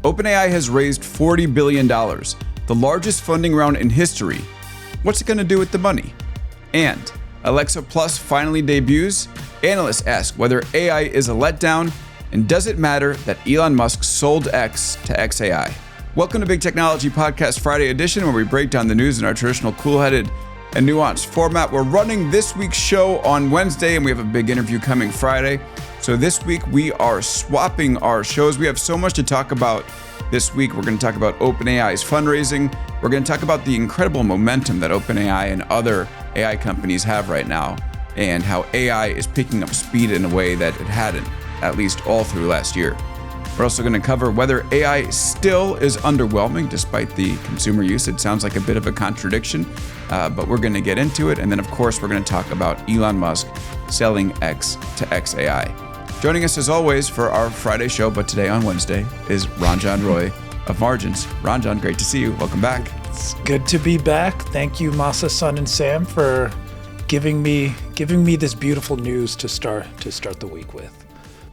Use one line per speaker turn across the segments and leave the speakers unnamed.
OpenAI has raised $40 billion, the largest funding round in history. What's it going to do with the money? And Alexa Plus finally debuts. Analysts ask whether AI is a letdown, and does it matter that Elon Musk sold X to xAI? Welcome to Big Technology Podcast Friday edition, where we break down the news in our traditional cool-headed and nuanced format. We're running this week's show on Wednesday, and we have a big interview coming Friday. So this week we are swapping our shows. We have so much to talk about this week. We're going to talk about OpenAI's fundraising. We're going to talk about the incredible momentum that OpenAI and other AI companies have right now, and how AI is picking up speed in a way that it hadn't, at least all through last year. We're also going to cover whether AI still is underwhelming despite the consumer use. It sounds like a bit of a contradiction, but we're going to get into it. And then, of course, we're going to talk about Elon Musk selling X to xAI. Joining us, as always, for our Friday show, but today on Wednesday, is Ranjan Roy of Margins. Ranjan, great to see you. Welcome back.
It's good to be back. Thank you, Masa, Sun, and Sam, for giving me this beautiful news to start the week with.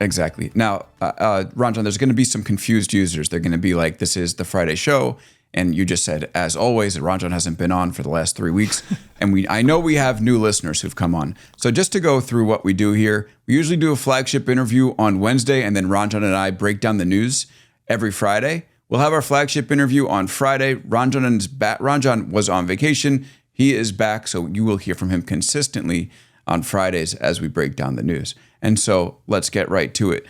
Exactly. Now, Ranjan, there's going to be some confused users. They're going to be like, this is the Friday show. And you just said, as always, that Ranjan hasn't been on for the last 3 weeks. And I know we have new listeners who've come on. So just to go through what we do here, we usually do a flagship interview on Wednesday, and then Ranjan and I break down the news every Friday. We'll have our flagship interview on Friday. Ranjan was on vacation. He is back, so you will hear from him consistently on Fridays as we break down the news. And so let's get right to it.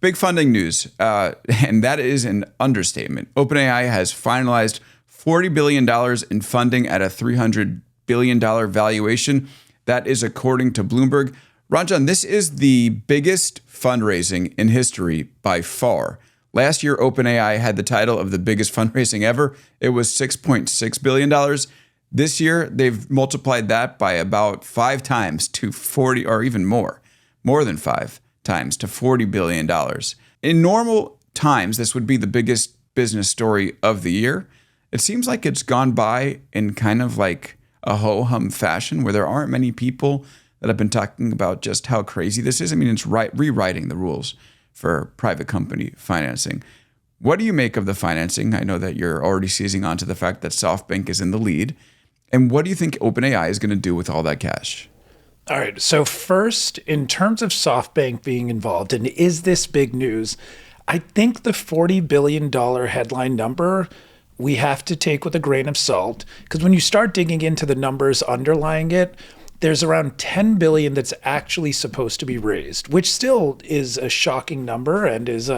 Big funding news, and that is an understatement. OpenAI has finalized $40 billion in funding at a $300 billion valuation. That is according to Bloomberg. Ranjan, this is the biggest fundraising in history by far. Last year, OpenAI had the title of the biggest fundraising ever. It was $6.6 billion. This year, they've multiplied that by about 5 times to 40, or even more than 5 times to $40 billion. In normal times, this would be the biggest business story of the year. It seems like it's gone by in kind of like a ho-hum fashion, where there aren't many people that have been talking about just how crazy this is. I mean, it's rewriting the rules for private company financing. What do you make of the financing? I know that you're already seizing onto the fact that SoftBank is in the lead. And what do you think OpenAI is going to do with all that cash?
All right. So first, in terms of SoftBank being involved, and is this big news? I think the $40 billion headline number we have to take with a grain of salt, because when you start digging into the numbers underlying it, there's around $10 billion that's actually supposed to be raised, which still is a shocking number and is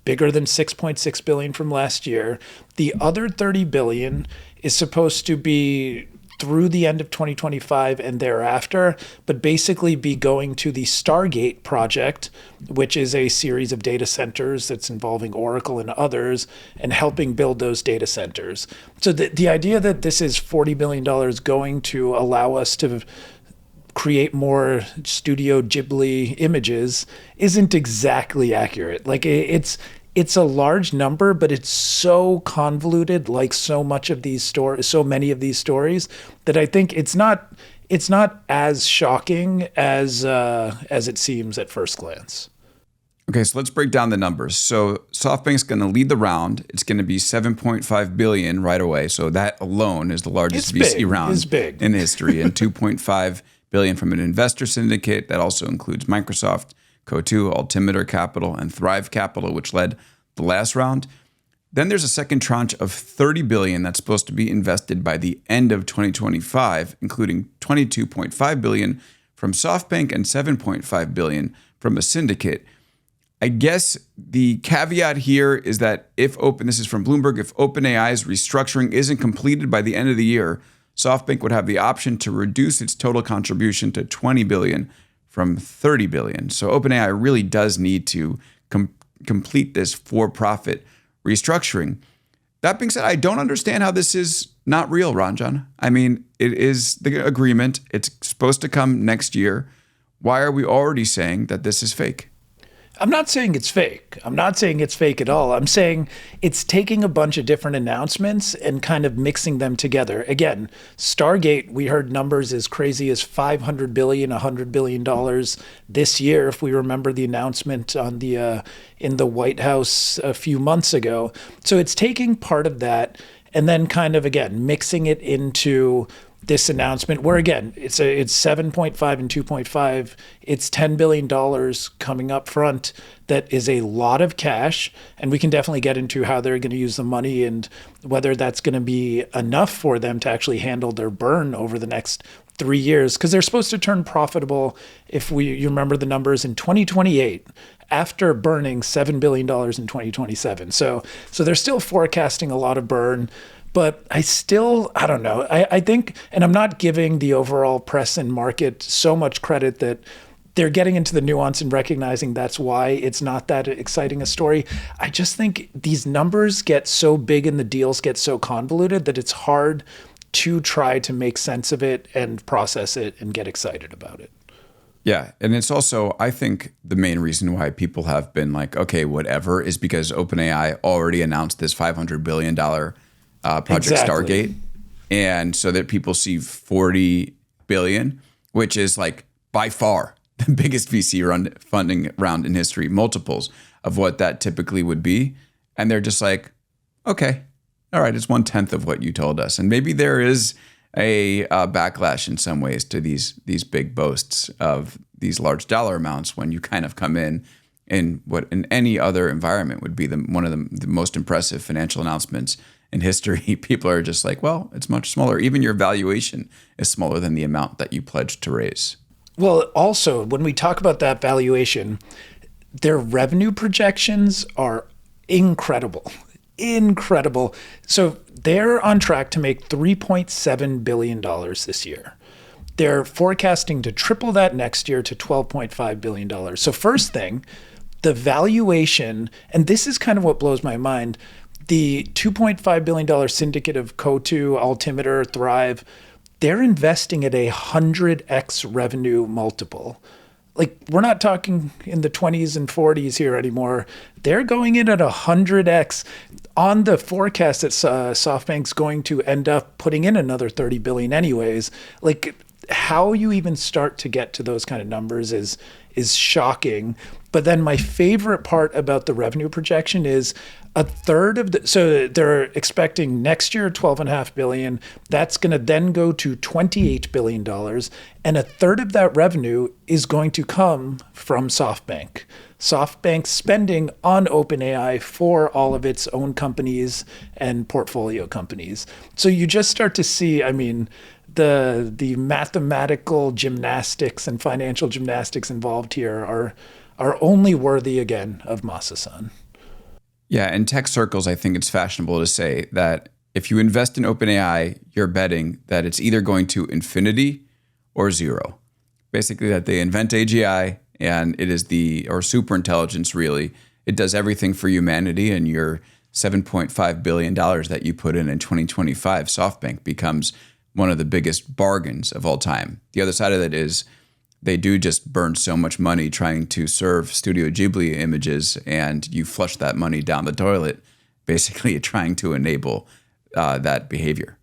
bigger than $6.6 billion from last year. The other $30 billion is supposed to be through the end of 2025 and thereafter, but basically be going to the Stargate project, which is a series of data centers that's involving Oracle and others, and helping build those data centers. So the idea that this is $40 billion going to allow us to create more Studio Ghibli images isn't exactly accurate. Like it's a large number, but it's so convoluted, like so many of these stories, that I think it's not as shocking as it seems at first glance.
Okay, so let's break down the numbers. So SoftBank's going to lead the round. It's going to be $7.5 billion right away. So that alone is the largest VC round in history, and $2.5 billion from an investor syndicate that also includes Microsoft, Coatue, Altimeter Capital, and Thrive Capital, which led the last round. Then there's a second tranche of $30 billion that's supposed to be invested by the end of 2025, including $22.5 billion from SoftBank and $7.5 billion from a syndicate. I guess the caveat here is that this is from Bloomberg, if OpenAI's restructuring isn't completed by the end of the year, SoftBank would have the option to reduce its total contribution to $20 billion from $30 billion. So OpenAI really does need to complete this for-profit restructuring. That being said, I don't understand how this is not real, Ranjan. I mean, it is the agreement. It's supposed to come next year. Why are we already saying that this is fake?
I'm not saying it's fake. I'm not saying it's fake at all. I'm saying it's taking a bunch of different announcements and kind of mixing them together. Again, Stargate, we heard numbers as crazy as $500 billion, $100 billion this year, if we remember the announcement on the in the White House a few months ago. So it's taking part of that and then kind of, again, mixing it into this announcement where, again, it's 7.5 and 2.5. It's $10 billion coming up front. That is a lot of cash. And we can definitely get into how they're going to use the money and whether that's going to be enough for them to actually handle their burn over the next 3 years. Because they're supposed to turn profitable, if you remember the numbers, in 2028, after burning $7 billion in 2027. So they're still forecasting a lot of burn. But I don't know. I think, and I'm not giving the overall press and market so much credit that they're getting into the nuance and recognizing that's why it's not that exciting a story. I just think these numbers get so big and the deals get so convoluted that it's hard to try to make sense of it and process it and get excited about it.
Yeah. And it's also, I think the main reason why people have been like, okay, whatever, is because OpenAI already announced this $500 billion Project
Exactly.
Stargate. And so that people see 40 billion, which is like by far the biggest VC funding round in history, multiples of what that typically would be. And they're just like, okay, all right, it's 1/10 of what you told us. And maybe there is a backlash in some ways to these big boasts of these large dollar amounts when you kind of come in what in any other environment would be one of the most impressive financial announcements in history. People are just like, well, it's much smaller. Even your valuation is smaller than the amount that you pledged to raise.
Well, also, when we talk about that valuation, their revenue projections are incredible. Incredible. So they're on track to make $3.7 billion this year. They're forecasting to triple that next year to $12.5 billion. So first thing, the valuation, and this is kind of what blows my mind, the $2.5 billion syndicate of Coatue, Altimeter, Thrive, they're investing at a 100x revenue multiple. Like, we're not talking in the 20s and 40s here anymore. They're going in at 100x on the forecast that SoftBank's going to end up putting in another 30 billion anyways. Like, how you even start to get to those kind of numbers is shocking. But then my favorite part about the revenue projection is a third of so they're expecting next year $12.5 billion. That's going to then go to $28 billion. And a third of that revenue is going to come from SoftBank. SoftBank's spending on OpenAI for all of its own companies and portfolio companies. So you just start to see, I mean, the mathematical gymnastics and financial gymnastics involved here are only worthy, again, of Masa-san.
Yeah, in tech circles, I think it's fashionable to say that if you invest in OpenAI, you're betting that it's either going to infinity or zero. Basically, that they invent AGI and it is or super intelligence, really. It does everything for humanity, and your $7.5 billion that you put in 2025, SoftBank becomes one of the biggest bargains of all time. The other side of it is they do just burn so much money trying to serve Studio Ghibli images, and you flush that money down the toilet, basically trying to enable that behavior.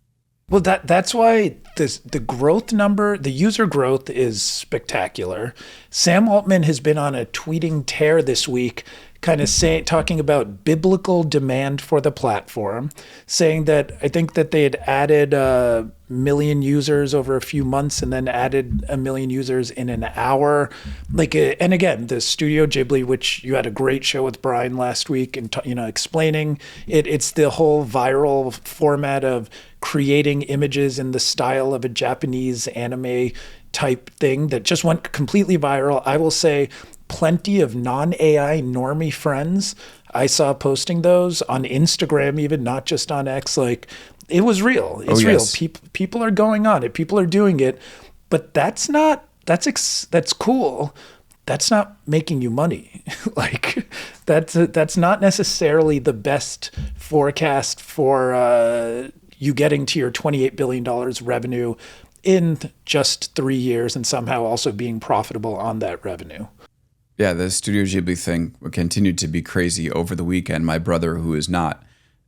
Well, that's why the growth number, the user growth is spectacular. Sam Altman has been on a tweeting tear this week, kind of talking about biblical demand for the platform, saying that I think that they had added 1 million users over a few months and then added 1 million users in an hour. And again, the Studio Ghibli, which you had a great show with Brian last week and explaining it, it's the whole viral format of creating images in the style of a Japanese anime type thing that just went completely viral. I will say plenty of non-AI normie friends I saw posting those on Instagram, even not just on X. Like, it was real. It's real. People are going on it. People are doing it. But that's cool. That's not making you money. Like, that's not necessarily the best forecast for you getting to your $28 billion revenue in just 3 years and somehow also being profitable on that revenue.
Yeah, the Studio Ghibli thing continued to be crazy over the weekend. My brother, who is not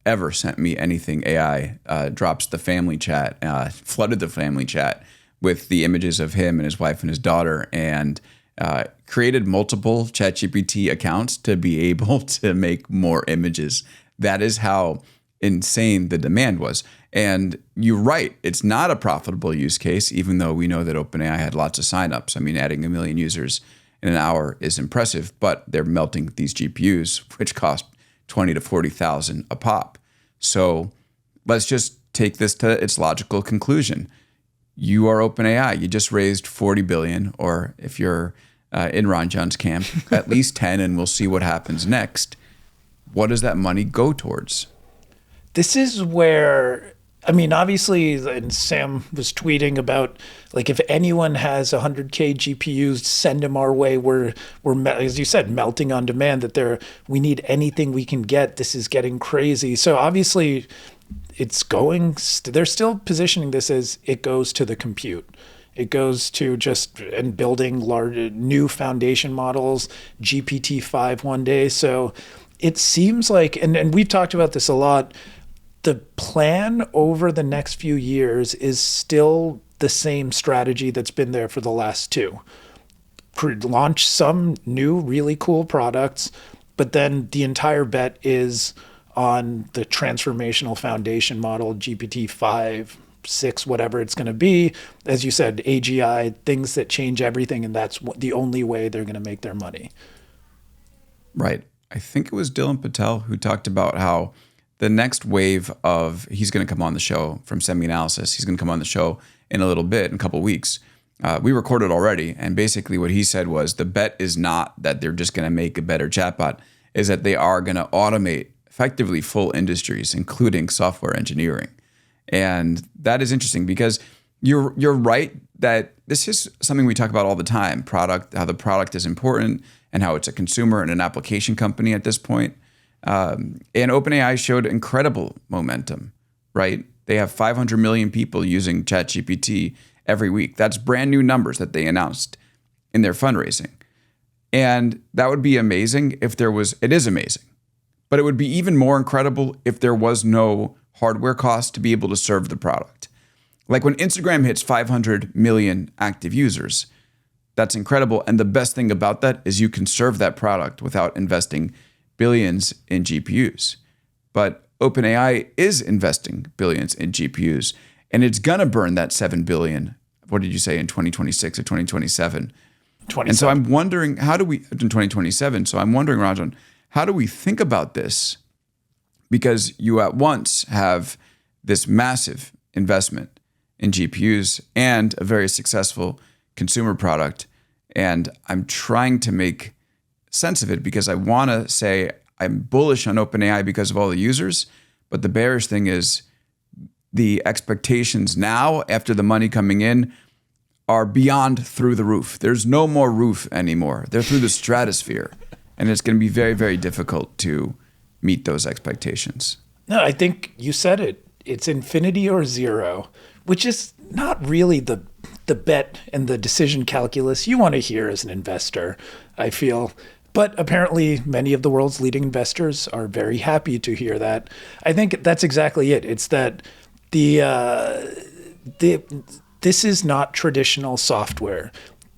ever sent me anything AI, drops the family chat, flooded the family chat with the images of him and his wife and his daughter, and created multiple ChatGPT accounts to be able to make more images. That is how insane the demand was. And you're right, it's not a profitable use case, even though we know that OpenAI had lots of signups. I mean, adding 1 million users in an hour is impressive, but they're melting these GPUs, which cost 20 to 40,000 a pop. So let's just take this to its logical conclusion. You are OpenAI. You just raised 40 billion, or if you're in Ranjan's camp, at least 10, and we'll see what happens next. What does that money go towards?
This is where, I mean, obviously, and Sam was tweeting about, like, if anyone has 100K GPUs, send them our way. We're as you said, melting on demand, that we need anything we can get. This is getting crazy. So obviously, it's going, they're still positioning this as it goes to the compute. It goes to just and building large new foundation models, GPT-5 one day. So it seems like, and we've talked about this a lot, the plan over the next few years is still the same strategy that's been there for the last two. Launch some new really cool products, but then the entire bet is on the transformational foundation model, GPT-5, 6, whatever it's going to be. As you said, AGI, things that change everything, and that's the only way they're going to make their money.
Right. I think it was Dylan Patel who talked about how the next wave of, he's going to come on the show from Semi-Analysis. He's going to come on the show in a little bit, in a couple of weeks. We recorded already, and basically what he said was the bet is not that they're just going to make a better chatbot, is that they are going to automate effectively full industries, including software engineering. And that is interesting because you're right that this is something we talk about all the time, product, how the product is important and how it's a consumer and an application company at this point. And OpenAI showed incredible momentum, right? They have 500 million people using ChatGPT every week. That's brand new numbers that they announced in their fundraising. And that would be amazing if there was, it is amazing, but it would be even more incredible if there was no hardware cost to be able to serve the product. Like when Instagram hits 500 million active users, that's incredible. And the best thing about that is you can serve that product without investing billions in GPUs. But OpenAI is investing billions in GPUs, and it's going to burn that 7 billion. What did you say, in 2026 or 2027?
27.
And so I'm wondering, how do we, in 2027? So I'm wondering, Rajan, how do we think about this? Because you at once have this massive investment in GPUs and a very successful consumer product. And I'm trying to make sense of it because I want to say I'm bullish on OpenAI because of all the users, but the bearish thing is the expectations now after the money coming in are beyond through the roof. There's no more roof anymore. They're through the stratosphere, and it's going to be very, very difficult to meet those expectations.
No, I think you said it. It's infinity or zero, which is not really the bet and the decision calculus you want to hear as an investor, I feel. But apparently many of the world's leading investors are very happy to hear that. I think that's exactly it. It's that this is not traditional software.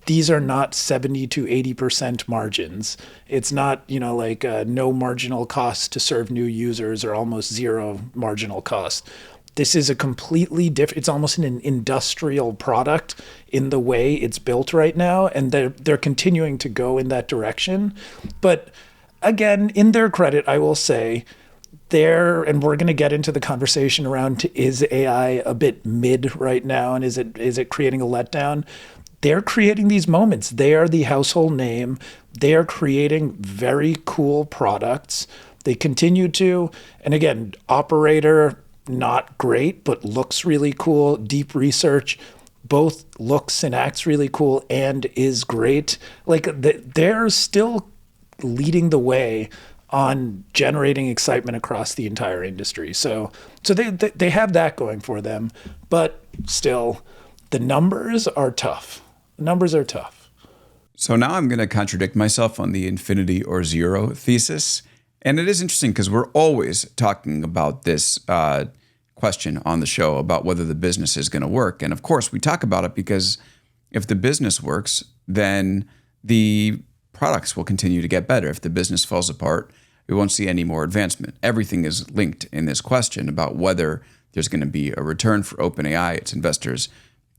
These are not 70 to 80% margins. It's not, like no marginal cost to serve new users or almost zero marginal cost. This is a completely different, it's almost an industrial product in the way it's built right now. And they're continuing to go in that direction. But again, in their credit, I will say, and we're going to get into the conversation around, is AI a bit mid right now? And is it creating a letdown? They're creating these moments. They are the household name. They are creating very cool products. They continue to, and again, operator, not great, but looks really cool. Deep research, both looks and acts really cool and is great. Like they're still leading the way on generating excitement across the entire industry. So they have that going for them, but still the numbers are tough. The numbers are tough.
So now I'm going to contradict myself on the infinity or zero thesis. And it is interesting because we're always talking about this question on the show about whether the business is going to work. And of course, we talk about it because if the business works, then the products will continue to get better. If the business falls apart, we won't see any more advancement. Everything is linked in this question about whether there's going to be a return for OpenAI, its investors,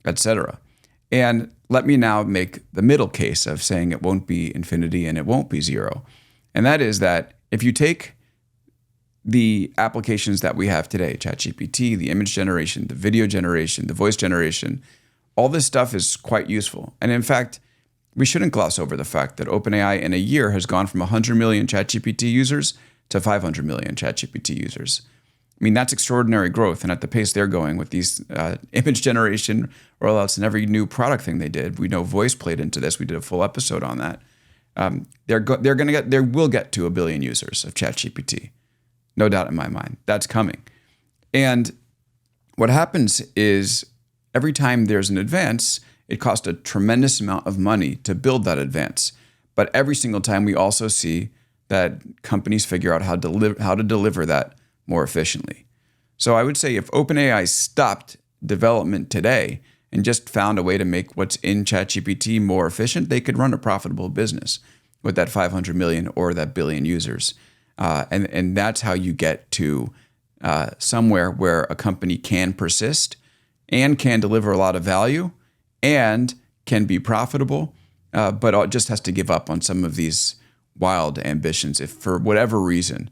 etc. And let me now make the middle case of saying it won't be infinity and it won't be zero. And that is that if you take the applications that we have today, ChatGPT, the image generation, the video generation, the voice generation, all this stuff is quite useful. And in fact, we shouldn't gloss over the fact that OpenAI in a year has gone from 100 million ChatGPT users to 500 million ChatGPT users. I mean, that's extraordinary growth. And at the pace they're going with these image generation rollouts and every new product thing they did, we know voice played into this. We did a full episode on that. They will get to 1 billion users of ChatGPT. No doubt in my mind. That's coming. And what happens is every time there's an advance, it costs a tremendous amount of money to build that advance. But every single time we also see that companies figure out how to deliver that more efficiently. So I would say if OpenAI stopped development today and just found a way to make what's in ChatGPT more efficient, they could run a profitable business with that 500 million or that billion users. And that's how you get to somewhere where a company can persist and can deliver a lot of value and can be profitable, but it just has to give up on some of these wild ambitions. If for whatever reason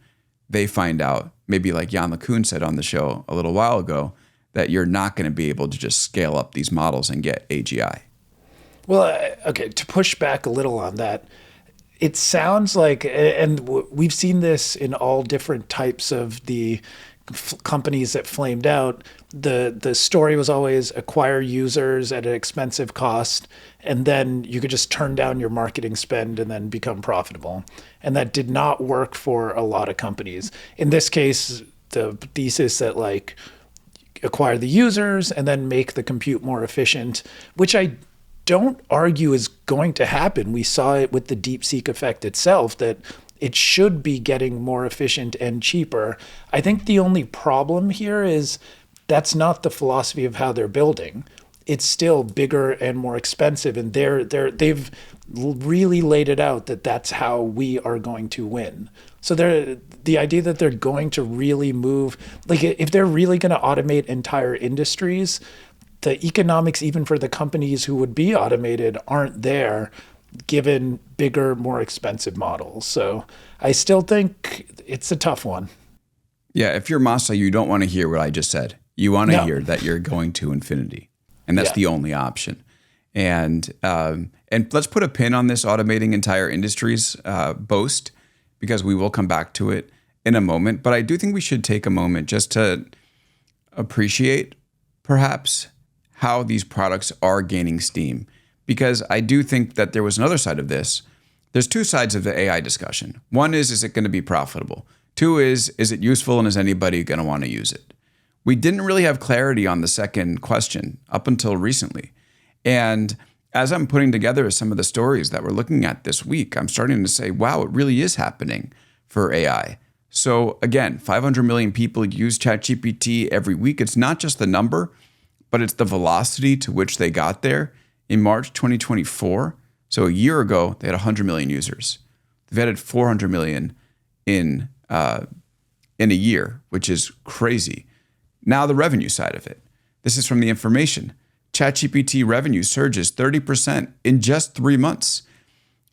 they find out, maybe like Jan LeCun said on the show a little while ago, that you're not going to be able to just scale up these models and get AGI.
Well, okay, to push back a little on that, it sounds like, and we've seen this in all different types of the companies that flamed out. The story was always acquire users at an expensive cost, and then you could just turn down your marketing spend and then become profitable. And that did not work for a lot of companies. In this case, the thesis that like acquire the users and then make the compute more efficient, which I don't argue is going to happen. We saw it with the DeepSeek effect itself, that it should be getting more efficient and cheaper. I think the only problem here is that's not the philosophy of how they're building. It's still bigger and more expensive, and they've really laid it out that that's how we are going to win. So the idea that they're going to really move, like if they're really going to automate entire industries, the economics even for the companies who would be automated aren't there, given bigger, more expensive models. So I still think it's a tough one.
Yeah, if you're Masa, you don't want to hear what I just said. You want to hear that you're going to infinity, and that's the only option. And let's put a pin on this automating entire industries boast, because we will come back to it in a moment. But I do think we should take a moment just to appreciate, perhaps, how these products are gaining steam. Because I do think that there was another side of this. There's two sides of the AI discussion. One is it going to be profitable? Two is it useful, and is anybody going to want to use it? We didn't really have clarity on the second question up until recently. And as I'm putting together some of the stories that we're looking at this week, I'm starting to say, wow, it really is happening for AI. So again, 500 million people use ChatGPT every week. It's not just the number, but it's the velocity to which they got there. In March 2024, so a year ago, they had 100 million users. They've added 400 million in a year, which is crazy. Now the revenue side of it. This is from The Information. ChatGPT revenue surges 30% in just 3 months.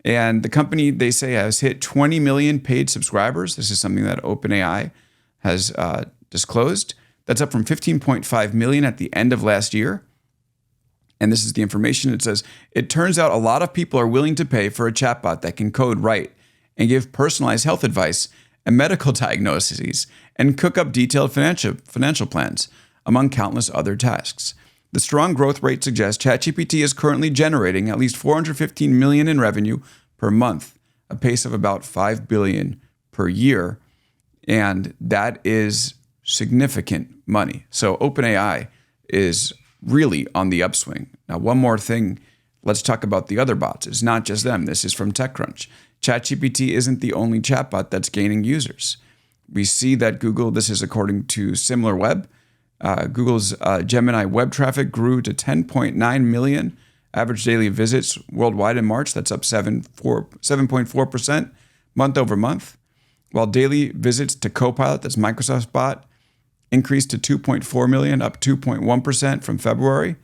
And the company, they say, has hit 20 million paid subscribers. This is something that OpenAI has disclosed. That's up from 15.5 million at the end of last year. And this is The Information. It says, it turns out a lot of people are willing to pay for a chatbot that can code, write, and give personalized health advice and medical diagnoses and cook up detailed financial plans, among countless other tasks. The strong growth rate suggests ChatGPT is currently generating at least 415 million in revenue per month, a pace of about 5 billion per year. And that is significant money. So OpenAI is really on the upswing. Now, one more thing. let's talk about the other bots. It's not just them. This is from TechCrunch. ChatGPT isn't the only chatbot that's gaining users. We see that Google, this is according to SimilarWeb, Google's Gemini web traffic grew to 10.9 million average daily visits worldwide in March. That's up 7.4% month over month. While daily visits to Copilot, that's Microsoft's bot, increased to 2.4 million, up 2.1% from February.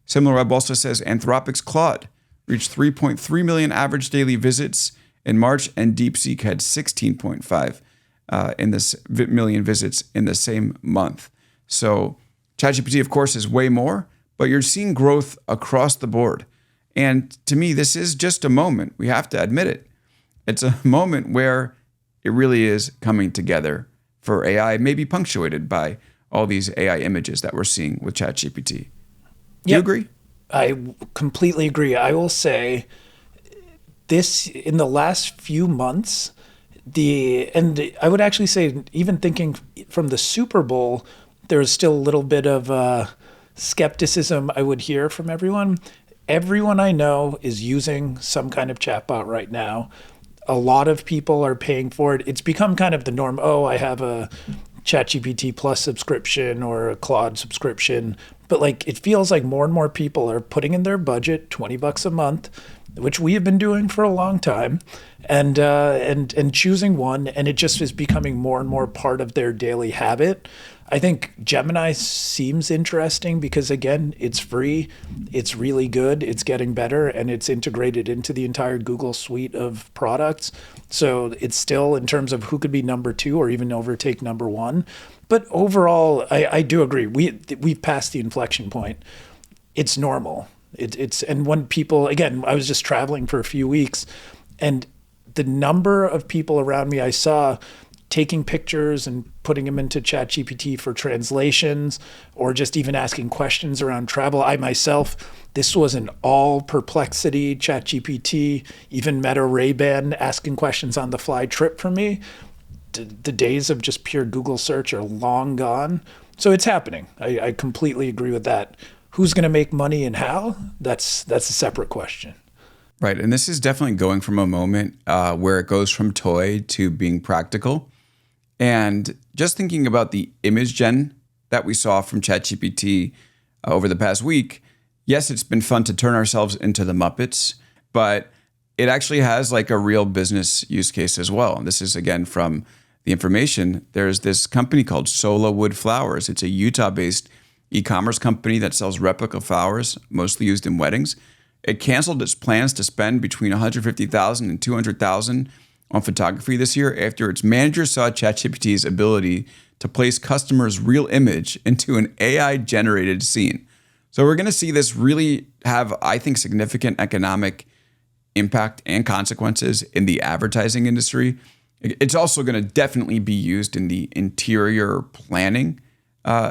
SimilarWeb also says Anthropic's Claude reached 3.3 million average daily visits in March, and DeepSeek had 16.5 million visits in the same month. So ChatGPT, of course, is way more, but you're seeing growth across the board. And to me, this is just a moment. We have to admit it. It's a moment where it really is coming together for AI, maybe punctuated by all these AI images that we're seeing with ChatGPT. Do you agree?
I completely agree. I will say this in the last few months, and I would actually say, even thinking from the Super Bowl, there's still a little bit of skepticism I would hear from everyone. Everyone I know is using some kind of chatbot right now. A lot of people are paying for it. It's become kind of the norm. Oh, I have a ChatGPT Plus subscription or a Claude subscription. But like, it feels like more and more people are putting in their budget, $20 a month, which we have been doing for a long time, and choosing one, and it just is becoming more and more part of their daily habit. I think Gemini seems interesting because, again, it's free, it's really good, it's getting better, and it's integrated into the entire Google suite of products. So it's still, in terms of who could be number two or even overtake number one. But overall, I do agree. We've passed the inflection point. It's normal. And when people, again, I was just traveling for a few weeks, and the number of people around me I saw taking pictures and putting them into ChatGPT for translations, or just even asking questions around travel. I myself, this was an all Perplexity, ChatGPT, even Meta Ray-Ban asking questions on the fly trip for me. The days of just pure Google search are long gone. So it's happening. I completely agree with that. Who's going to make money and how? That's a separate question.
Right. And this is definitely going from a moment where it goes from toy to being practical. And just thinking about the image gen that we saw from ChatGPT over the past week, yes, it's been fun to turn ourselves into the Muppets, but it actually has like a real business use case as well. And this is, again, from the information. There's this company called Sola Wood Flowers. It's a Utah-based e-commerce company that sells replica flowers, mostly used in weddings. It canceled its plans to spend between $150,000 and $200,000 on photography this year after its manager saw ChatGPT's ability to place customers' real image into an AI-generated scene. So we're going to see this really have, I think, significant economic impact and consequences in the advertising industry. It's also going to definitely be used in the interior planning,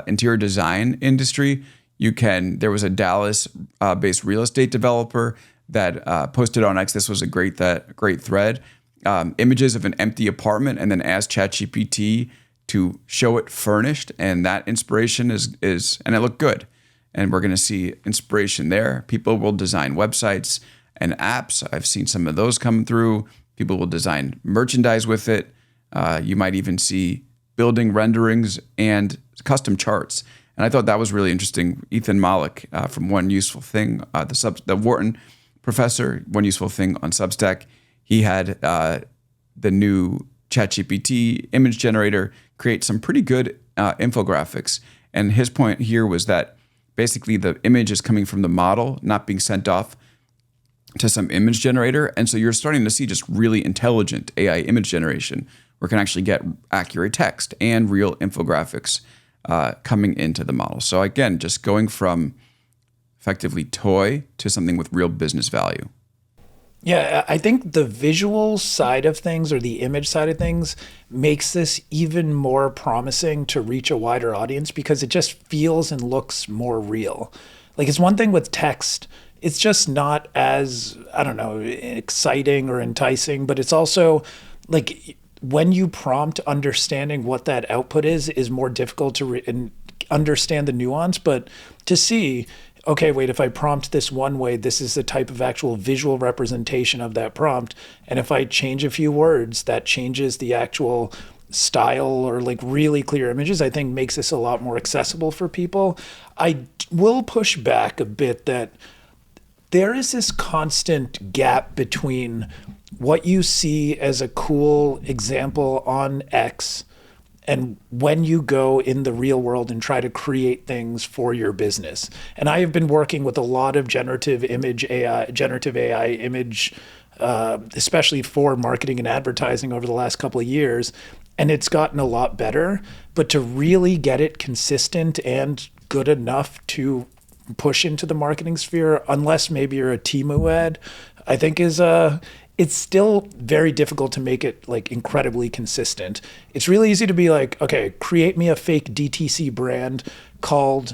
interior design industry. There was a Dallas-based real estate developer that posted on X. This was a great thread. Images of an empty apartment, and then asked ChatGPT to show it furnished, and that inspiration is and it looked good. And we're going to see inspiration there. People will design websites and apps. I've seen some of those come through. People will design merchandise with it. You might even see building renderings and custom charts. And I thought that was really interesting. Ethan Malik from One Useful Thing, the Wharton professor, One Useful Thing on Substack, he had the new ChatGPT image generator create some pretty good infographics. And his point here was that basically the image is coming from the model, not being sent off to some image generator. And so you're starting to see just really intelligent AI image generation where it can actually get accurate text and real infographics coming into the model. So again, just going from effectively toy to something with real business value.
Yeah, I think the visual side of things, or the image side of things, makes this even more promising to reach a wider audience because it just feels and looks more real. Like, it's one thing with text, it's just not as, I don't know, exciting or enticing, but it's also like when you prompt, understanding what that output is more difficult to understand the nuance, but to see, okay, wait, if I prompt this one way, this is the type of actual visual representation of that prompt. And if I change a few words, that changes the actual style or like really clear images, I think makes this a lot more accessible for people. I will push back a bit that there is this constant gap between what you see as a cool example on X and when you go in the real world and try to create things for your business. And I have been working with a lot of generative AI image, especially for marketing and advertising over the last couple of years. And it's gotten a lot better, but to really get it consistent and good enough to push into the marketing sphere, unless maybe you're a Temu ad, I think it's still very difficult to make it like incredibly consistent. It's really easy to be like, okay, create me a fake DTC brand called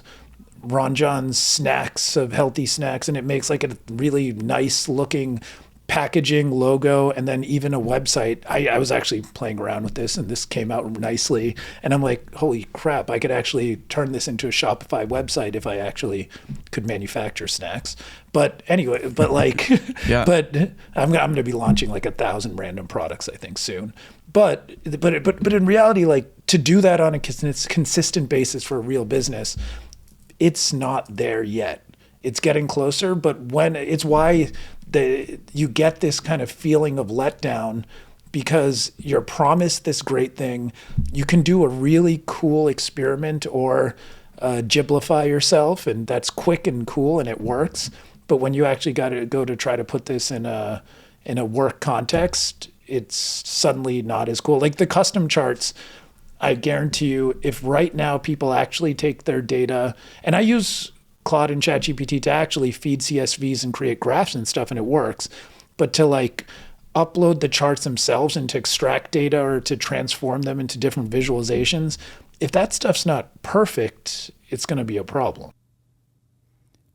Ranjan's Snacks of healthy snacks, and it makes like a really nice looking packaging, logo, and then even a website. I was actually playing around with this and this came out nicely. And I'm like, holy crap, I could actually turn this into a Shopify website if I actually could manufacture snacks. But anyway, but like,
Yeah.
but I'm going to be launching like 1,000 random products, I think soon. But in reality, like to do that on a consistent basis for a real business, it's not there yet. It's getting closer, but when it's why you get this kind of feeling of letdown because you're promised this great thing. You can do a really cool experiment or giblify yourself, and that's quick and cool and it works. But when you actually got to go to try to put this in a work context, it's suddenly not as cool. Like the custom charts, I guarantee you, if right now people actually take their data, and I use Claude and ChatGPT to actually feed CSVs and create graphs and stuff, and it works. But to like upload the charts themselves and to extract data or to transform them into different visualizations, if that stuff's not perfect, it's going to be a problem.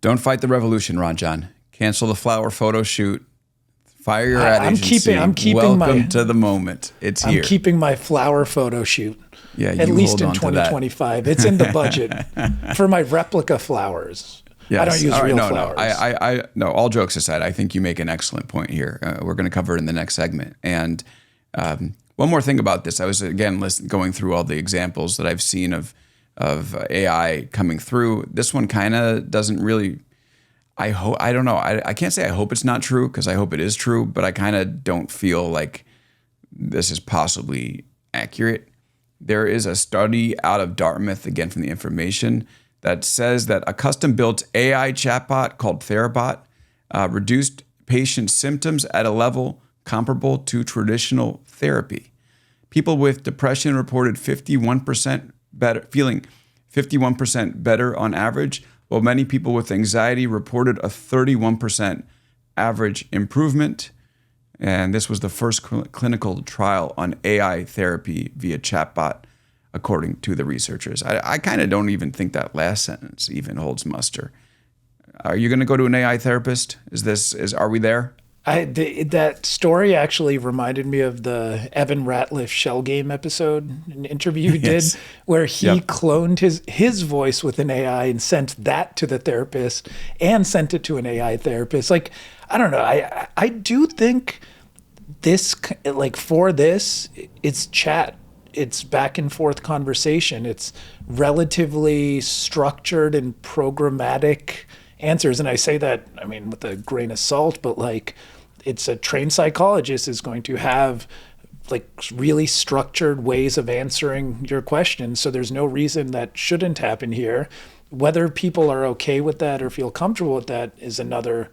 Don't fight the revolution, Ranjan. Cancel the flower photo shoot. Fire your ad agency.
I'm keeping
Welcome to the moment. It's here.
I'm keeping my flower photo shoot.
Yeah,
at
you
least
hold
in
on to that.
2025. It's in the budget for my replica flowers.
Yes.
I don't use
all right,
real
no,
flowers.
No, all jokes aside, I think you make an excellent point here. We're going to cover it in the next segment. And one more thing about this, I was again going through all the examples that I've seen of AI coming through. This one kind of doesn't really. I don't know. I can't say I hope it's not true because I hope it is true, but I kind of don't feel like this is possibly accurate. There is a study out of Dartmouth, again from the information, that says that a custom-built AI chatbot called Therabot reduced patient symptoms at a level comparable to traditional therapy. People with depression reported 51% better, feeling 51% better on average, while many people with anxiety reported a 31% average improvement. And this was the first clinical trial on AI therapy via chatbot, according to the researchers. I kind of don't even think that last sentence even holds muster. Are you going to go to an AI therapist? Are we there?
That story actually reminded me of the Evan Ratliff Shell Game episode, an interview he
Yes.
did, where he cloned his voice with an AI and sent that to the therapist and sent it to an AI therapist. Like, I don't know. I do think this, like for this, it's chat. It's back and forth conversation. It's relatively structured and programmatic answers. And I say that, I mean, with a grain of salt, but like it's a trained psychologist is going to have like really structured ways of answering your questions. So there's no reason that shouldn't happen here. Whether people are okay with that or feel comfortable with that is another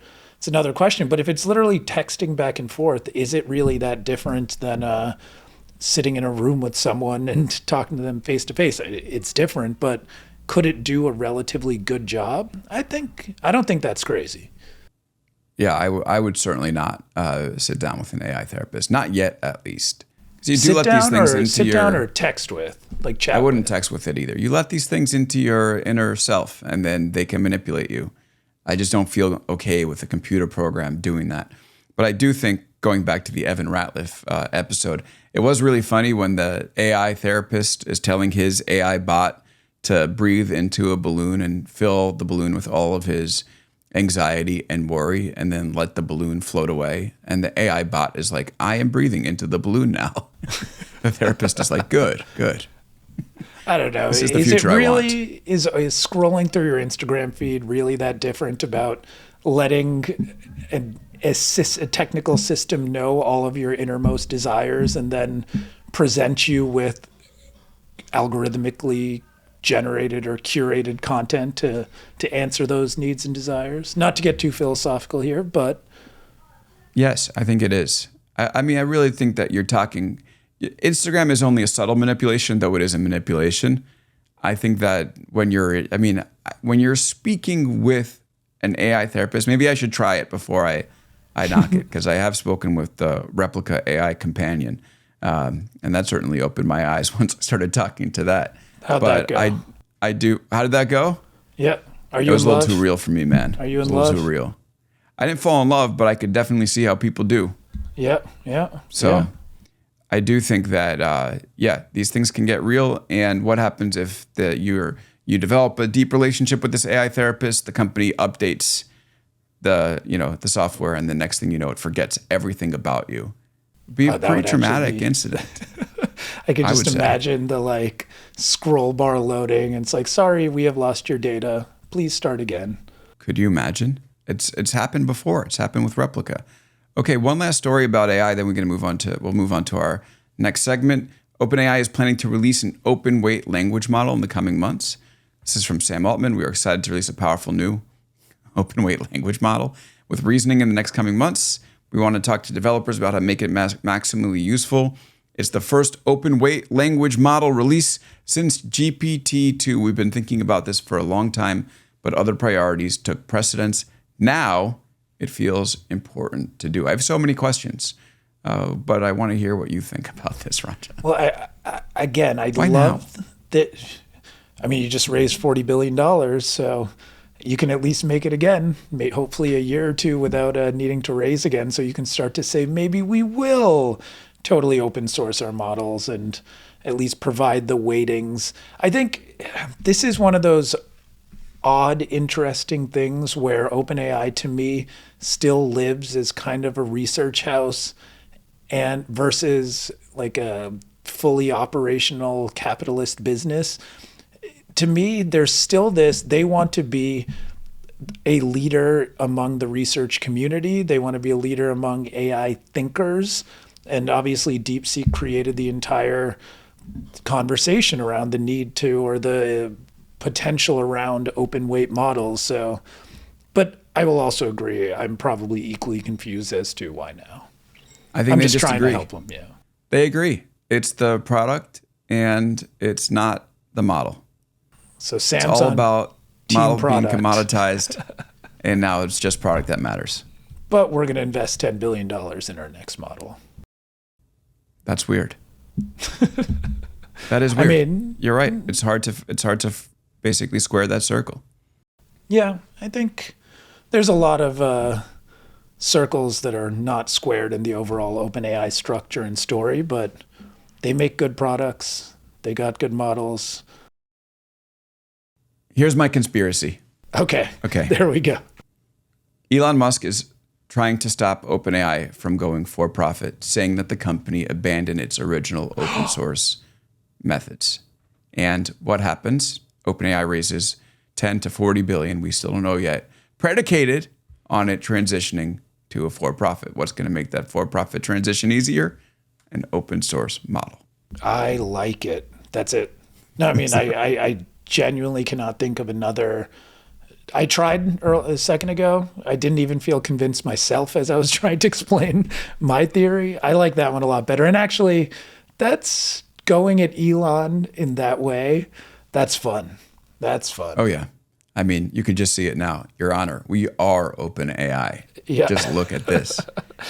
question. But if it's literally texting back and forth, is it really that different than sitting in a room with someone and talking to them face to face? It's different, but could it do a relatively good job? I don't think that's crazy.
Yeah, I would certainly not sit down with an AI therapist. Not yet, at least. 'Cause you do
Sit
let
down
these things
or
into
sit
your.
down or text with, like chat.
I wouldn't
with.
text with it either. You let these things into your inner self, and then they can manipulate you. I just don't feel okay with a computer program doing that. But I do think, going back to the Evan Ratliff episode, it was really funny when the AI therapist is telling his AI bot to breathe into a balloon and fill the balloon with all of his anxiety and worry, and then let the balloon float away. And the AI bot is like, I am breathing into the balloon now. The therapist is like, good.
I don't know.
This is the future I want.
Is scrolling through your Instagram feed really that different about letting a technical system know all of your innermost desires and then present you with algorithmically generated or curated content to answer those needs and desires? Not to get too philosophical here, but
Yes, I think it is. I mean, I really think that you're talking. Instagram is only a subtle manipulation, though it is a manipulation. I think that when you're speaking with an AI therapist, maybe I should try it before I knock it, because I have spoken with the Replica AI companion, and that certainly opened my eyes once I started talking to that.
How'd that go?
I do. How did that go?
Yeah. Are you
It was
in
a
love?
little too real for me, man.
Are you in
It was a
love?
little too real. I didn't fall in love, but I could definitely see how people do.
Yeah.
So
yeah.
I do think that, these things can get real. And what happens if you develop a deep relationship with this AI therapist, the company updates the software, and the next thing you know, it forgets everything about you. Be a
That
pretty
would
traumatic
actually be-
incident.
I can
I
just
would say.
imagine the scroll bar loading. And it's like, sorry, we have lost your data. Please start again.
Could you imagine? It's happened before. It's happened with Replica. Okay, one last story about AI, then we'll move on to our next segment. OpenAI is planning to release an open weight language model in the coming months. This is from Sam Altman. We are excited to release a powerful new open weight language model with reasoning in the next coming months. We want to talk to developers about how to make it maximally useful. It's the first open weight language model release since GPT-2. We've been thinking about this for a long time, but other priorities took precedence. Now it feels important to do. I have so many questions, but I want to hear what you think about this, Ranjan.
Well, I
Why
love that. I mean, you just raised $40 billion, so you can at least make it again, hopefully a year or two without needing to raise again. So you can start to say, maybe we will totally open source our models and at least provide the weightings. I think this is one of those odd, interesting things where OpenAI to me still lives as kind of a research house and versus like a fully operational capitalist business. To me, there's still this, they want to be a leader among the research community. They want to be a leader among AI thinkers. And obviously DeepSeek created the entire conversation around the need to, or the potential around open weight models. So, but I will also agree, I'm probably equally confused as to why now.
I think
I'm
they
just trying
disagree.
to help them. Yeah.
They agree. It's the product and it's not the model.
So Sam's
It's all
on
about
team
model
product.
being commoditized, and now it's just product that matters.
But we're going to invest $10 billion in our next model.
That's weird. That is weird.
I mean,
you're right. It's hard to basically square that circle.
yeah, I think there's a lot of circles that are not squared in the overall OpenAI structure and story, but they make good products. They got good models.
Here's my conspiracy.
Okay.
Okay.
There we go.
Elon Musk is trying to stop OpenAI from going for profit, saying that the company abandoned its original open source methods. And what happens? OpenAI raises 10 to 40 billion, we still don't know yet, predicated on it transitioning to a for-profit. What's going to make that for-profit transition easier? An open source model.
I like it. That's it. No, I mean, I genuinely cannot think of another. I tried a second ago. I didn't even feel convinced myself as I was trying to explain my theory. I like that one a lot better. And actually, that's going at Elon in that way. That's fun. That's fun.
Oh, yeah. I mean, you can just see it now. Your Honor, we are OpenAI.
Yeah.
Just look at this.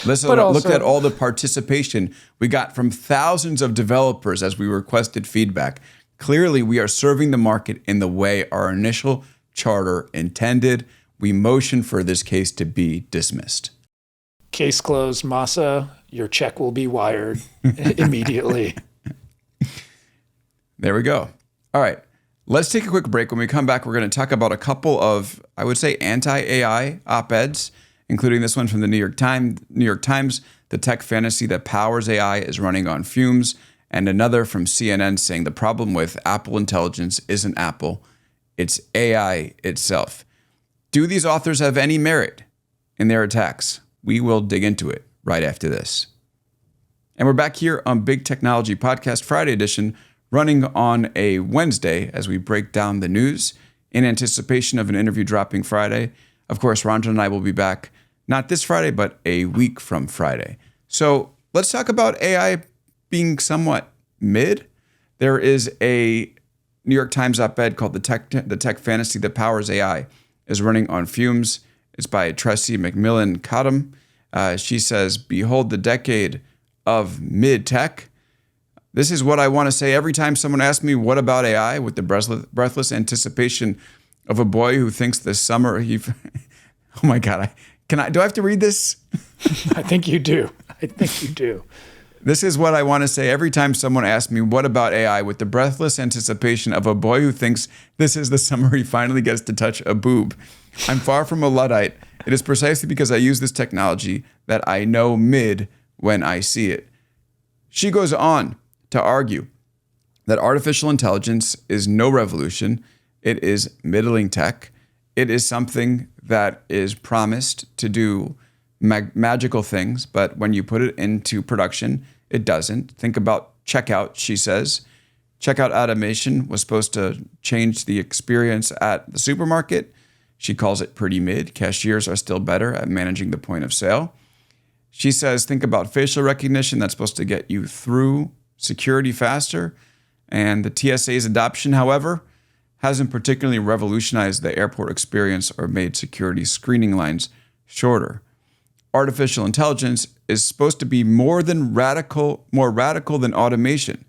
Listen,
But
look
also-
at all the participation we got from thousands of developers as we requested feedback. Clearly, we are serving the market in the way our initial charter intended. We motion for this case to be dismissed.
Case closed, Masa. Your check will be wired immediately.
There we go. All right. Let's take a quick break. When we come back, we're going to talk about a couple of, I would say, anti-AI op-eds, including this one from the New York Times, the tech fantasy that powers AI is running on fumes, and another from CNN saying the problem with Apple Intelligence isn't Apple, it's AI itself. Do these authors have any merit in their attacks? We will dig into it right after this. And we're back here on Big Technology Podcast Friday edition, running on a Wednesday as we break down the news in anticipation of an interview dropping Friday. Of course, Ranjan and I will be back not this Friday, but a week from Friday. So let's talk about AI being somewhat mid. There is a New York Times op-ed called The Tech Fantasy That Powers AI is Running on Fumes. It's by Tressie McMillan Cottom. She says, behold the decade of mid-tech. This is what I want to say every time someone asks me, what about AI? With the breathless anticipation of a boy who thinks this summer he... Oh my God. Do I have to read this?
I think you do.
This is what I want to say every time someone asks me, what about AI? With the breathless anticipation of a boy who thinks this is the summer he finally gets to touch a boob. I'm far from a Luddite. It is precisely because I use this technology that I know mid when I see it. She goes on to argue that artificial intelligence is no revolution. It is middling tech. It is something that is promised to do magical things, but when you put it into production, it doesn't. Think about checkout, she says. Checkout automation was supposed to change the experience at the supermarket. She calls it pretty mid. Cashiers are still better at managing the point of sale. She says, think about facial recognition. That's supposed to get you through security faster. And the TSA's adoption, however, hasn't particularly revolutionized the airport experience or made security screening lines shorter. Artificial intelligence is supposed to be more radical than automation.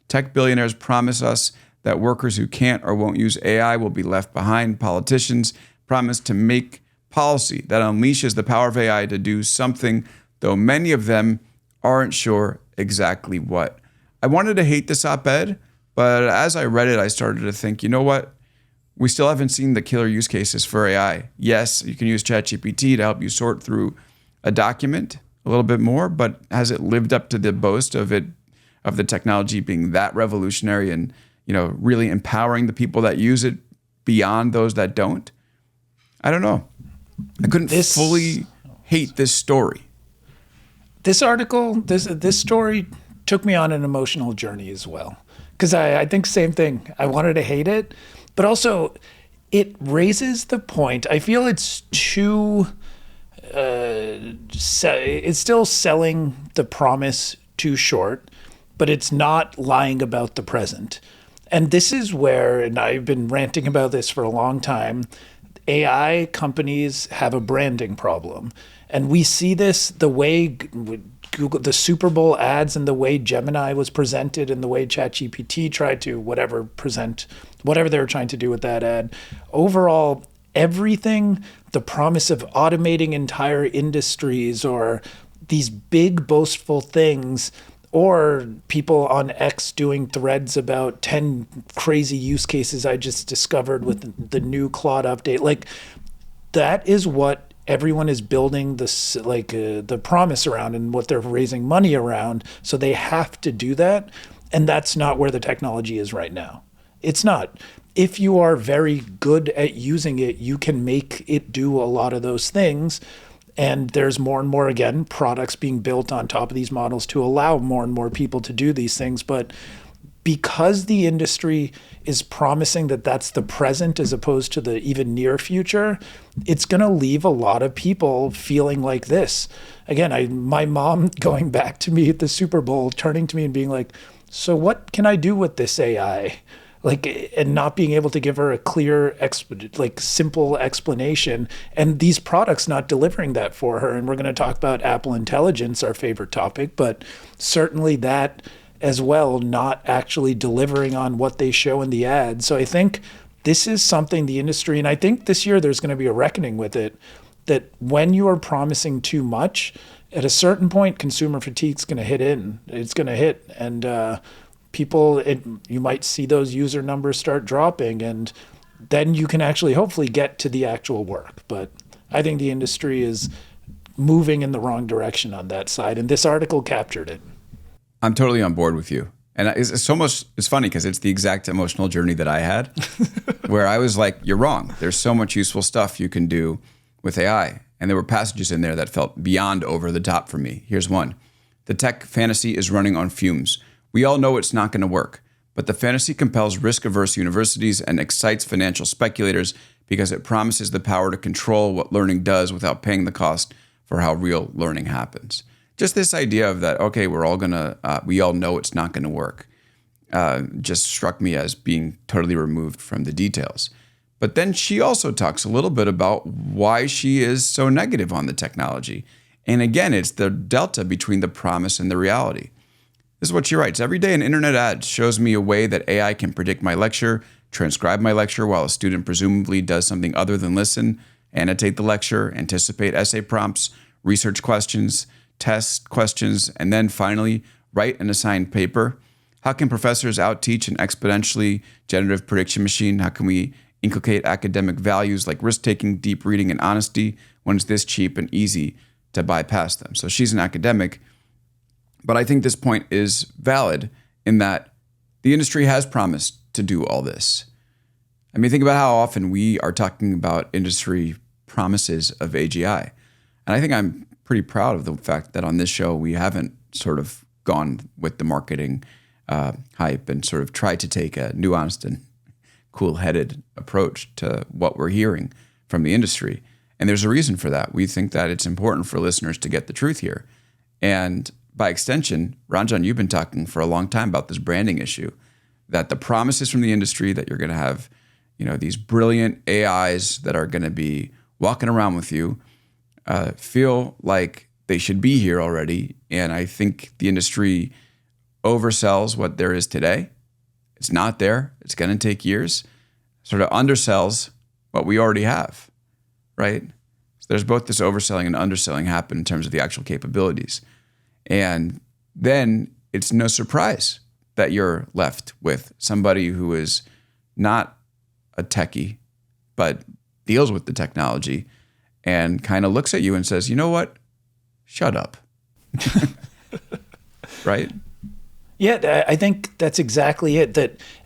Tech billionaires promise us that workers who can't or won't use AI will be left behind. Politicians promise to make policy that unleashes the power of AI to do something, though many of them aren't sure exactly what. I wanted to hate this op-ed, but as I read it, I started to think, you know what? We still haven't seen the killer use cases for AI. Yes, you can use ChatGPT to help you sort through a document a little bit more, but has it lived up to the boast of the technology being that revolutionary and, really empowering the people that use it beyond those that don't? I don't know. I couldn't fully hate this story.
This article, this story took me on an emotional journey as well. Because I think same thing. I wanted to hate it, but also it raises the point. I feel it's too... it's still selling the promise too short, but it's not lying about the present. And this is where, and I've been ranting about this for a long time, AI companies have a branding problem. And we see this the way Google, the Super Bowl ads, and the way Gemini was presented, and the way ChatGPT tried to present whatever they were trying to do with that ad. Overall, everything, the promise of automating entire industries or these big boastful things, or people on X doing threads about 10 crazy use cases I just discovered with the new Claude update. Like, that is what everyone is building this, the promise around and what they're raising money around. So they have to do that. And that's not where the technology is right now. It's not. If you are very good at using it, you can make it do a lot of those things. And there's more and more, again, products being built on top of these models to allow more and more people to do these things. But because the industry is promising that that's the present as opposed to the even near future, it's going to leave a lot of people feeling like this. Again, my mom going back to me at the Super Bowl, turning to me and being like, so what can I do with this AI? And not being able to give her a clear, simple explanation, and these products not delivering that for her. And we're going to talk about Apple Intelligence, our favorite topic, but certainly that as well, not actually delivering on what they show in the ad. So I think this is something the industry, and I think this year there's going to be a reckoning with it, that when you are promising too much, at a certain point, consumer fatigue is going to hit in. It's going to hit, and you might see those user numbers start dropping, and then you can actually hopefully get to the actual work. But I think the industry is moving in the wrong direction on that side, and this article captured it.
I'm totally on board with you. And it's funny because it's the exact emotional journey that I had where I was like, you're wrong. There's so much useful stuff you can do with AI. And there were passages in there that felt beyond over the top for me. Here's one. The tech fantasy is running on fumes. We all know it's not going to work, but the fantasy compels risk-averse universities and excites financial speculators because it promises the power to control what learning does without paying the cost for how real learning happens. Just this idea of that, okay, we all know it's not going to work, just struck me as being totally removed from the details. But then she also talks a little bit about why she is so negative on the technology. And again, it's the delta between the promise and the reality. This is what she writes. Every day an internet ad shows me a way that AI can predict my lecture, transcribe my lecture while a student presumably does something other than listen, annotate the lecture, anticipate essay prompts, research questions, test questions, and then finally write an assigned paper. How can professors outteach an exponentially generative prediction machine? How can we inculcate academic values like risk-taking, deep reading, and honesty when it's this cheap and easy to bypass them? So she's an academic, but I think this point is valid in that the industry has promised to do all this. I mean, think about how often we are talking about industry promises of AGI. And I think I'm pretty proud of the fact that on this show, we haven't sort of gone with the marketing hype and sort of tried to take a nuanced and cool-headed approach to what we're hearing from the industry. And there's a reason for that. We think that it's important for listeners to get the truth here. And by extension, Ranjan, you've been talking for a long time about this branding issue, that the promises from the industry that you're going to have, these brilliant AIs that are going to be walking around with you, feel like they should be here already. And I think the industry oversells what there is today. It's not there. It's going to take years. Sort of undersells what we already have, right? So there's both this overselling and underselling happen in terms of the actual capabilities. And then it's no surprise that you're left with somebody who is not a techie, but deals with the technology and kind of looks at you and says, you know what? Shut up. Right?
Yeah, I think that's exactly it.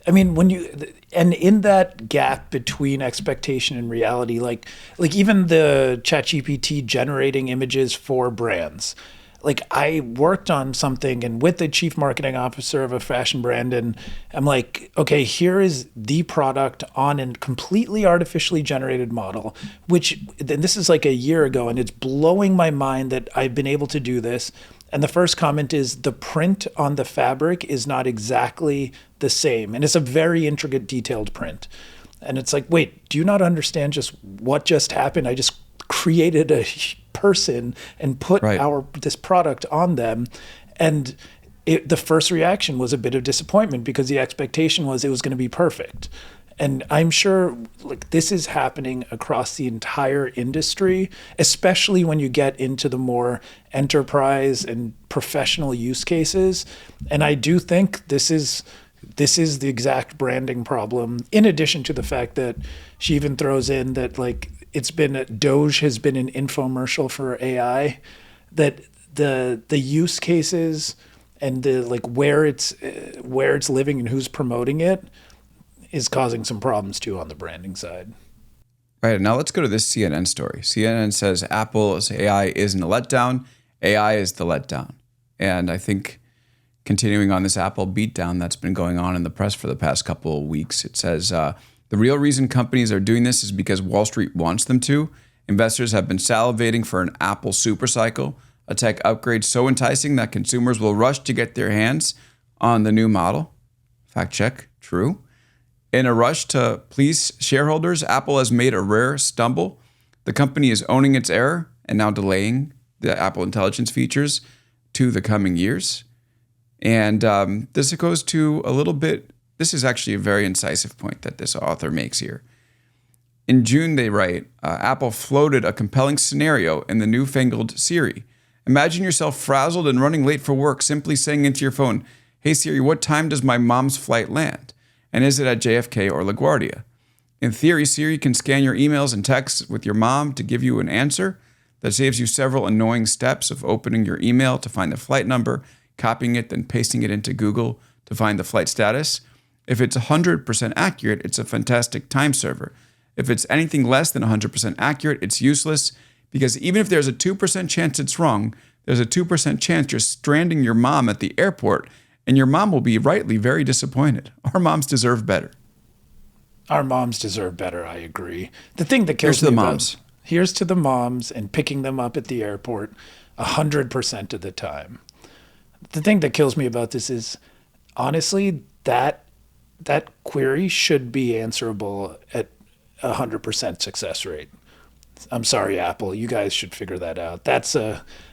And in that gap between expectation and reality, like even the ChatGPT generating images for brands, like I worked on something and with the chief marketing officer of a fashion brand, and I'm like, okay, here is the product on a completely artificially generated model, which then this is like a year ago, and it's blowing my mind that I've been able to do this. And the first comment is the print on the fabric is not exactly the same. And it's a very intricate, detailed print. And it's like, wait, do you not understand just what just happened? I just created a person and put this product on them. And the first reaction was a bit of disappointment because the expectation was it was going to be perfect. And I'm sure this is happening across the entire industry, especially when you get into the more enterprise and professional use cases. And I do think this is the exact branding problem, in addition to the fact that she even throws in that Doge has been an infomercial for AI, that the use cases and the where it's living and who's promoting it is causing some problems too on the branding side.
Right, now let's go to this CNN story. CNN says Apple's AI isn't a letdown, AI is the letdown. And I think continuing on this Apple beatdown that's been going on in the press for the past couple of weeks, it says the real reason companies are doing this is because Wall Street wants them to. Investors have been salivating for an Apple supercycle, a tech upgrade so enticing that consumers will rush to get their hands on the new model. Fact check, true. In a rush to please shareholders, Apple has made a rare stumble. The company is owning its error and now delaying the Apple Intelligence features to the coming years. And this goes to a little bit, this is actually a very incisive point that this author makes here. In June, they write, Apple floated a compelling scenario in the newfangled Siri. Imagine yourself frazzled and running late for work, simply saying into your phone, Hey Siri, what time does my mom's flight land? And is it at JFK or LaGuardia? In theory, Siri can scan your emails and texts with your mom to give you an answer. That saves you several annoying steps of opening your email to find the flight number, copying it, then pasting it into Google to find the flight status. If it's 100% accurate, it's a fantastic time server. If it's anything less than 100% accurate, it's useless because even if there's a 2% chance it's wrong, there's a 2% chance you're stranding your mom at the airport and your mom will be rightly very disappointed. Our moms deserve better.
Our moms deserve better, I agree. The thing that kills me about here's to the moms and picking them up at the airport 100% of the time. The thing that kills me about this is, honestly, that query should be answerable at 100% success rate. I'm sorry, Apple. You guys should figure that out.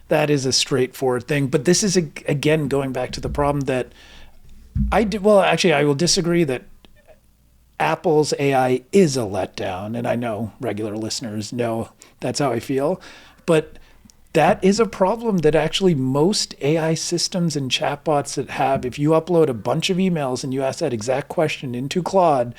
That is a straightforward thing. But this is, again, going back to the problem that I will disagree that Apple's AI is a letdown. And I know regular listeners know that's how I feel. But that is a problem that actually most AI systems and chatbots that have, if you upload a bunch of emails and you ask that exact question into Claude,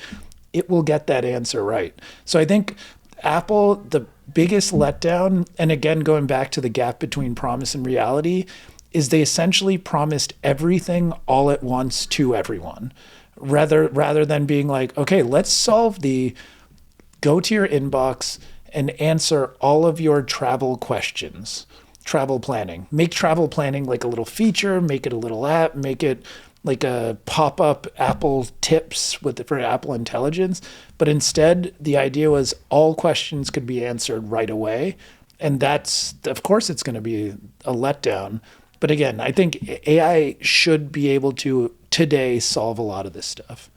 it will get that answer right. So I think Apple, the biggest letdown, and again, going back to the gap between promise and reality, is they essentially promised everything all at once to everyone. Rather than being like, okay, let's solve go to your inbox and answer all of your travel questions, travel planning. Make travel planning like a little feature, make it a little app, make it like a pop-up Apple tips for Apple Intelligence. But instead, the idea was all questions could be answered right away. And that's, of course, it's going to be a letdown. But again, I think AI should be able to today solve a lot of this stuff.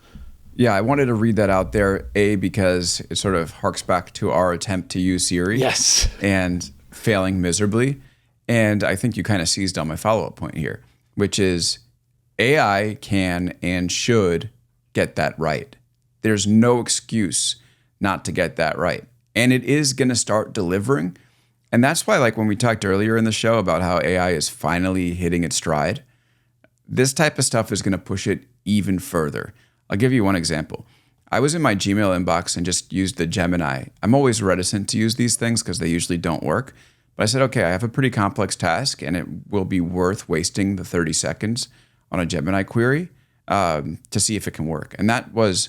Yeah, I wanted to read that out there, because it sort of harks back to our attempt to use Siri.
Yes.
And failing miserably. And I think you kind of seized on my follow-up point here, which is AI can and should get that right. There's no excuse not to get that right. And it is going to start delivering. And that's why, like when we talked earlier in the show about how AI is finally hitting its stride, this type of stuff is going to push it even further. I'll give you one example. I was in my Gmail inbox and just used the Gemini. I'm always reticent to use these things because they usually don't work. But I said, okay, I have a pretty complex task and it will be worth wasting the 30 seconds on a Gemini query to see if it can work. And that was,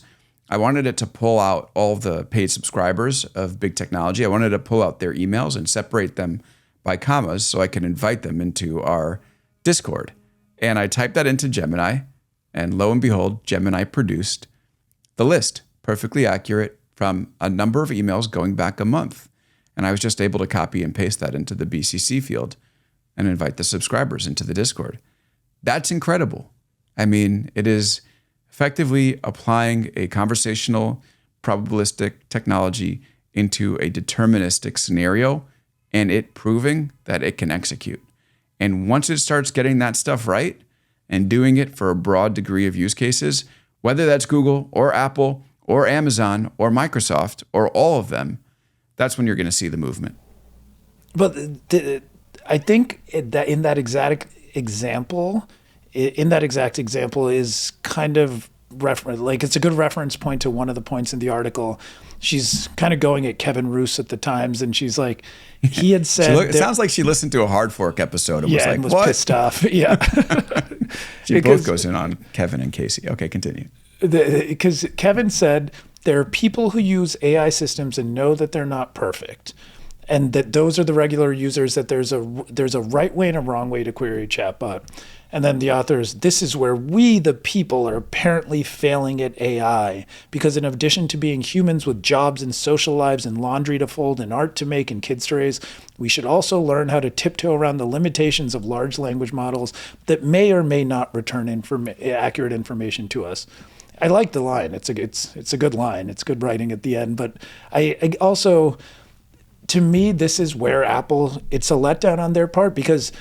I wanted it to pull out all the paid subscribers of big technology. I wanted to pull out their emails and separate them by commas so I could invite them into our Discord. And I typed that into Gemini, and lo and behold, Gemini produced the list, perfectly accurate from a number of emails going back a month. And I was just able to copy and paste that into the BCC field and invite the subscribers into the Discord. That's incredible. I mean, it is effectively applying a conversational probabilistic technology into a deterministic scenario and it proving that it can execute. And once it starts getting that stuff right and doing it for a broad degree of use cases, whether that's Google or Apple or Amazon or Microsoft or all of them, that's when you're going to see the movement.
But I think that in that exact example is kind of like it's a good reference point to one of the points in the article. She's kind of going at Kevin Roose at the Times, and she's like, he had said,
it sounds like she listened to a Hard Fork episode and was like,
was
what?
Pissed off. Yeah,
she both goes in on Kevin and Casey. Okay, continue.
Because Kevin said there are people who use AI systems and know that they're not perfect, and that those are the regular users. That there's a right way and a wrong way to query a chatbot. And then the authors, this is where we, the people, are apparently failing at AI, because in addition to being humans with jobs and social lives and laundry to fold and art to make and kids to raise, we should also learn how to tiptoe around the limitations of large language models that may or may not return accurate information to us. I like the line. It's a good line. It's good writing at the end. But I also, to me, this is where Apple, it's a letdown on their part, because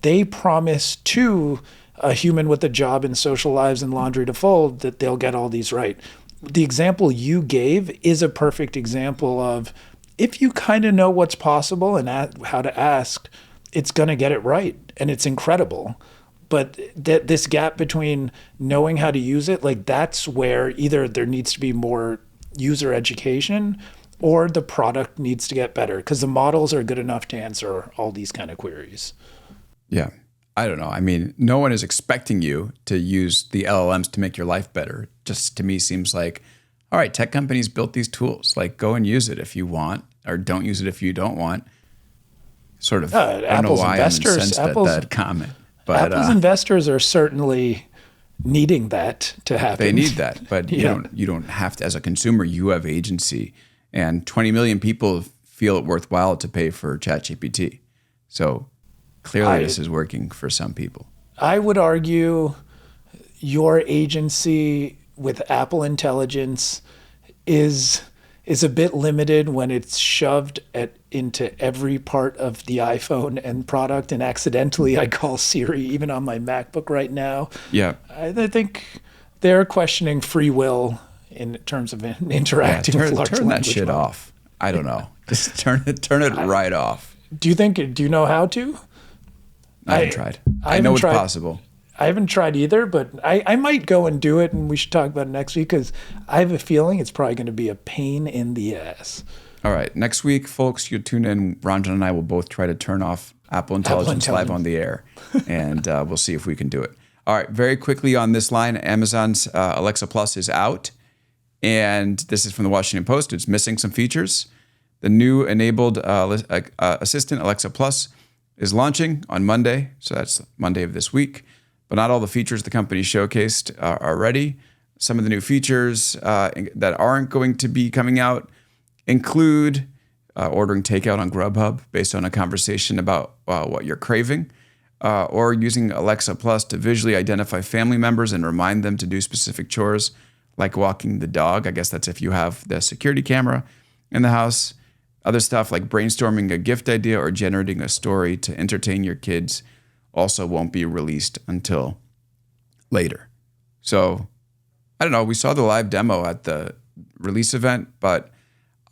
they promise to a human with a job and social lives and laundry to fold that they'll get all these right. The example you gave is a perfect example of, if you kind of know what's possible and how to ask, it's going to get it right. And it's incredible. But this gap between knowing how to use it, like that's where either there needs to be more user education or the product needs to get better because the models are good enough to answer all these kind of queries.
Yeah. I don't know. I mean, no one is expecting you to use the LLMs to make your life better. Just to me seems like, all right, tech companies built these tools. Like, go and use it if you want, or don't use it if you don't want. Sort of. I don't
Apple's
know why
investors,
I'm incensed at that comment. But
Apple's investors are certainly needing that to happen.
they need that, but you don't have to. As a consumer, you have agency, and 20 million people feel it worthwhile to pay for ChatGPT. So clearly, this is working for some people.
I would argue your agency with Apple Intelligence is a bit limited when it's shoved into every part of the iPhone and product. And accidentally, I call Siri even on my MacBook right now.
Yeah,
I think they're questioning free will in terms of interacting with large
turn that
language
shit
models.
off. I don't know. Just turn it right off.
Do you know how to?
I haven't tried. I know it's possible.
I haven't tried either, but I might go and do it, and we should talk about it next week because I have a feeling it's probably going to be a pain in the ass.
All right. Next week, folks, you tune in. Ranjan and I will both try to turn off Apple Intelligence live on the air, and we'll see if we can do it. All right. Very quickly on this line, Amazon's Alexa Plus is out, and this is from the Washington Post. It's missing some features. The new enabled assistant, Alexa Plus, is launching on Monday, so that's Monday of this week. But not all the features the company showcased are ready. Some of the new features that aren't going to be coming out include ordering takeout on Grubhub based on a conversation about what you're craving, or using Alexa Plus to visually identify family members and remind them to do specific chores like walking the dog. I guess that's if you have the security camera in the house. Other stuff like brainstorming a gift idea or generating a story to entertain your kids also won't be released until later. So, I don't know. We saw the live demo at the release event, but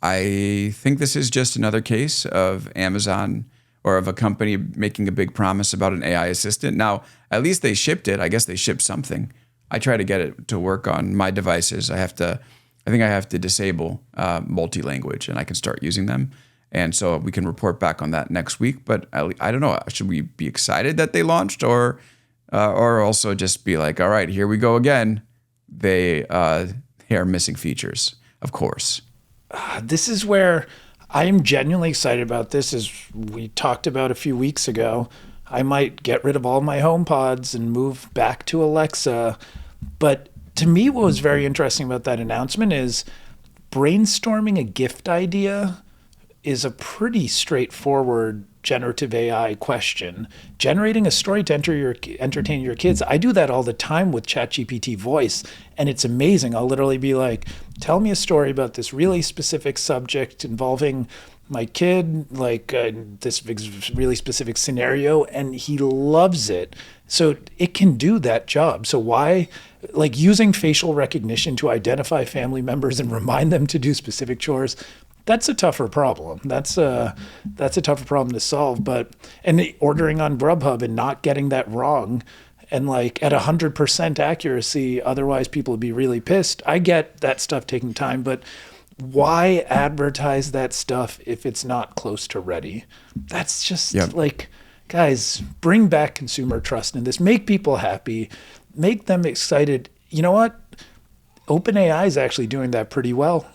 I think this is just another case of Amazon or of a company making a big promise about an AI assistant. Now, at least they shipped it. I guess they shipped something. I try to get it to work on my devices. I think I have to disable multi-language, and I can start using them. And so we can report back on that next week. But I don't know. Should we be excited that they launched, or also just be like, all right, here we go again? They are missing features, of course.
This is where I am genuinely excited about this. As we talked about a few weeks ago, I might get rid of all my HomePods and move back to Alexa. But to me, what was very interesting about that announcement is brainstorming a gift idea is a pretty straightforward generative AI question. Generating a story to entertain your kids, I do that all the time with ChatGPT voice, and it's amazing. I'll literally be like, tell me a story about this really specific subject involving my kid, like this really specific scenario, and he loves it. So it can do that job. So why, like using facial recognition to identify family members and remind them to do specific chores, that's a tougher problem. That's a tougher problem to solve. And the ordering on Grubhub and not getting that wrong, and like at 100% accuracy, otherwise people would be really pissed. I get that stuff taking time, but why advertise that stuff if it's not close to ready? That's just like, guys, bring back consumer trust in this. Make people happy. Make them excited. You know what? OpenAI is actually doing that pretty well.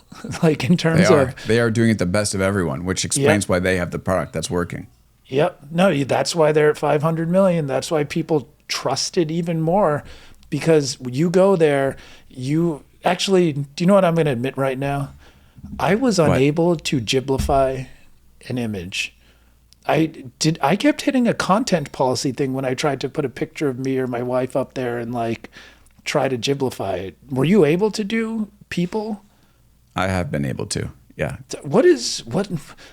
Like in terms
they are doing it the best of everyone, which explains why they have the product that's working.
Yep. No, that's why they're at 500 million. That's why people trust it even more, because you go there, you actually, do you know what I'm going to admit right now? I was unable to giblify an image. I kept hitting a content policy thing when I tried to put a picture of me or my wife up there and like try to giblify it. Were you able to do people?
I have been able to. Yeah.
What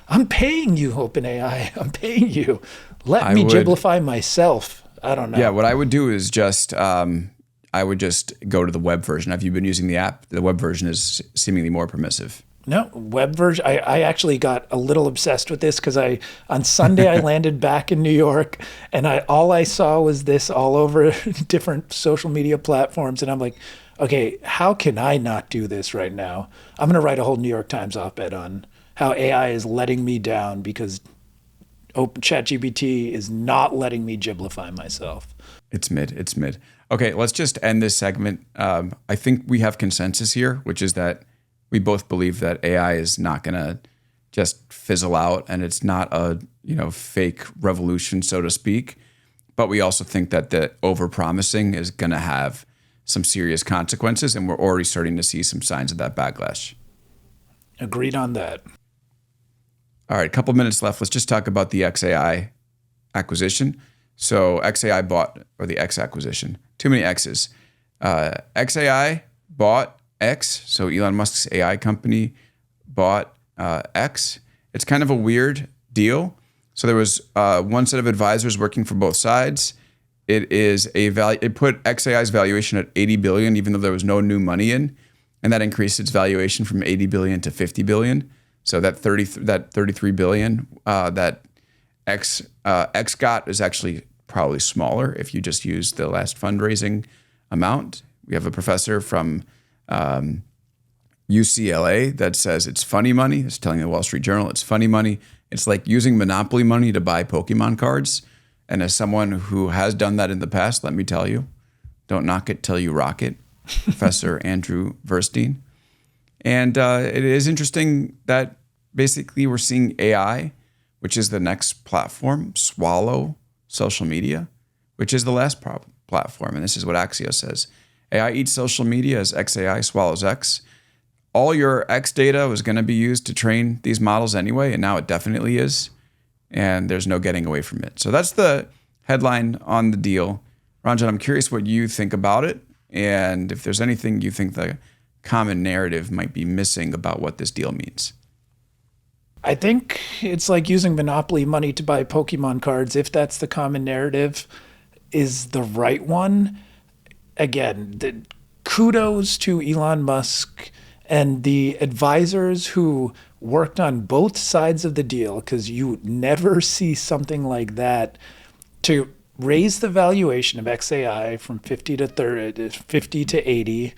I'm paying you, OpenAI. I'm paying you. Let me giblify myself. I don't know.
Yeah, what I would do is just I would just go to the web version. If you've been using the app, the web version is seemingly more permissive.
No, web version. I actually got a little obsessed with this because on Sunday I landed back in New York, and all I saw was this all over different social media platforms, and I'm like, okay, how can I not do this right now? I'm gonna write a whole New York Times op-ed on how AI is letting me down because ChatGPT is not letting me giblify myself.
It's mid. It's mid. Okay, let's just end this segment. I think we have consensus here, which is that we both believe that AI is not going to just fizzle out, and it's not a fake revolution, so to speak. But we also think that the overpromising is going to have some serious consequences, and we're already starting to see some signs of that backlash.
Agreed on that.
All right, a couple minutes left. Let's just talk about the xAI acquisition. So xAI bought, or the X acquisition, too many X's. xAI bought X, so Elon Musk's AI company bought X. It's kind of a weird deal. So there was one set of advisors working for both sides. It put xAI's valuation at 80 billion, even though there was no new money in, and that increased its valuation from 80 billion to 50 billion. So that 33 billion that X got is actually probably smaller if you just use the last fundraising amount. We have a professor from UCLA that says it's funny money. It's telling the Wall Street Journal it's funny money. It's like using Monopoly money to buy Pokemon cards. And as someone who has done that in the past, let me tell you, don't knock it till you rock it, Professor Andrew Verstein. And it is interesting that basically we're seeing AI, which is the next platform, swallow social media, which is the last platform. And this is what Axios says. AI eats social media as xAI swallows X. All your X data was going to be used to train these models anyway, and now it definitely is. And there's no getting away from it. So that's the headline on the deal. Ranjan, I'm curious what you think about it, and if there's anything you think the common narrative might be missing about what this deal means.
I think it's like using Monopoly money to buy Pokemon cards. If that's the common narrative, is the right one. Again, kudos to Elon Musk and the advisors who worked on both sides of the deal, because you never see something like that, to raise the valuation of xAI from 50 to 80,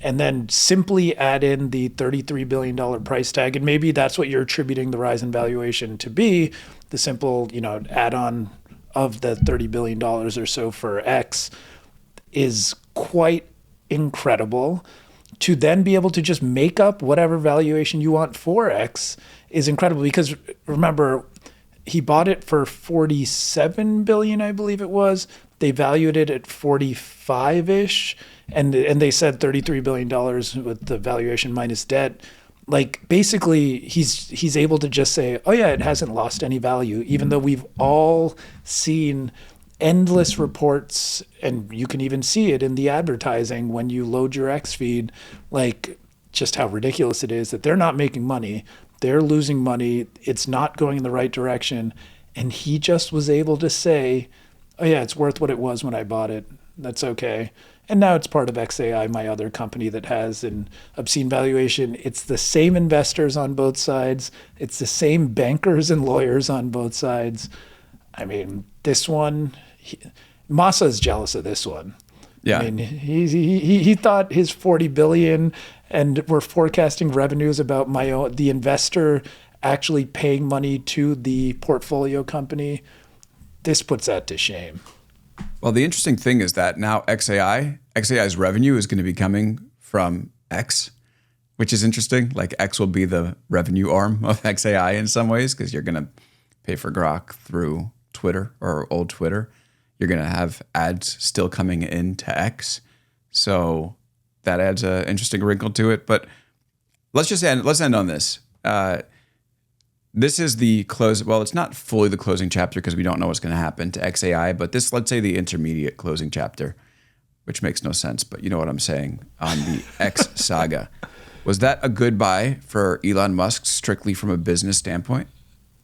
and then simply add in the $33 billion price tag. And maybe that's what you're attributing the rise in valuation to be, the simple, add-on of the $30 billion or so for X is quite incredible. To then be able to just make up whatever valuation you want for X is incredible, because remember, he bought it for 47 billion, I believe it was. They valued it at 45-ish, and they said $33 billion with the valuation minus debt. Like, basically, he's able to just say, oh yeah, it hasn't lost any value, even though we've all seen endless reports, and you can even see it in the advertising when you load your X feed, like just how ridiculous it is that they're not making money. They're losing money. It's not going in the right direction. And he just was able to say, oh yeah, it's worth what it was when I bought it. That's okay. And now it's part of xAI, my other company that has an obscene valuation. It's the same investors on both sides. It's the same bankers and lawyers on both sides. I mean, this one, Masa is jealous of this one.
Yeah.
I mean, he thought his 40 billion, and we're forecasting revenues about the investor actually paying money to the portfolio company. This puts that to shame.
Well, the interesting thing is that now xAI's revenue is going to be coming from X, which is interesting. Like, X will be the revenue arm of xAI in some ways, because you're going to pay for Grok through Twitter or old Twitter. You're going to have ads still coming into X. So that adds an interesting wrinkle to it. But let's end on this. This is the close. Well, it's not fully the closing chapter because we don't know what's going to happen to xAI, but this, let's say, the intermediate closing chapter, which makes no sense, but you know what I'm saying, on the X saga. Was that a good buy for Elon Musk strictly from a business standpoint?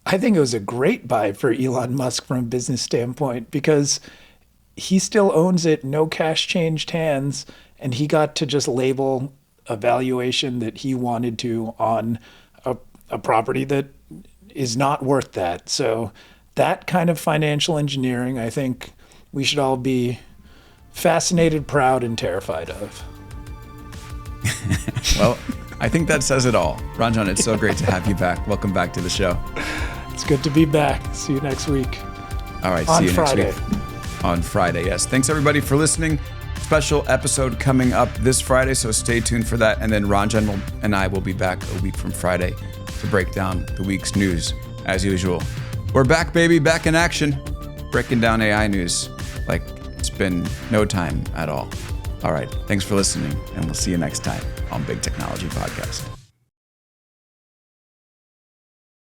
I think it was a great buy for Elon Musk from a business standpoint, because he still owns it, no cash changed hands, and he got to just label a valuation that he wanted to on a property that is not worth that. So that kind of financial engineering, I think we should all be fascinated, proud, and terrified of.
Well, I think that says it all. Ranjan, it's so great to have you back. Welcome back to the show.
It's good to be back. See you next week.
All right,
on
see you
Friday.
next week. On Friday, yes. Thanks everybody for listening. Special episode coming up this Friday, so stay tuned for that. And then Ranjan and I will be back a week from Friday to break down the week's news as usual. We're back, baby, back in action, breaking down AI news like it's been no time at all. All right, thanks for listening, and we'll see you next time on Big Technology Podcast.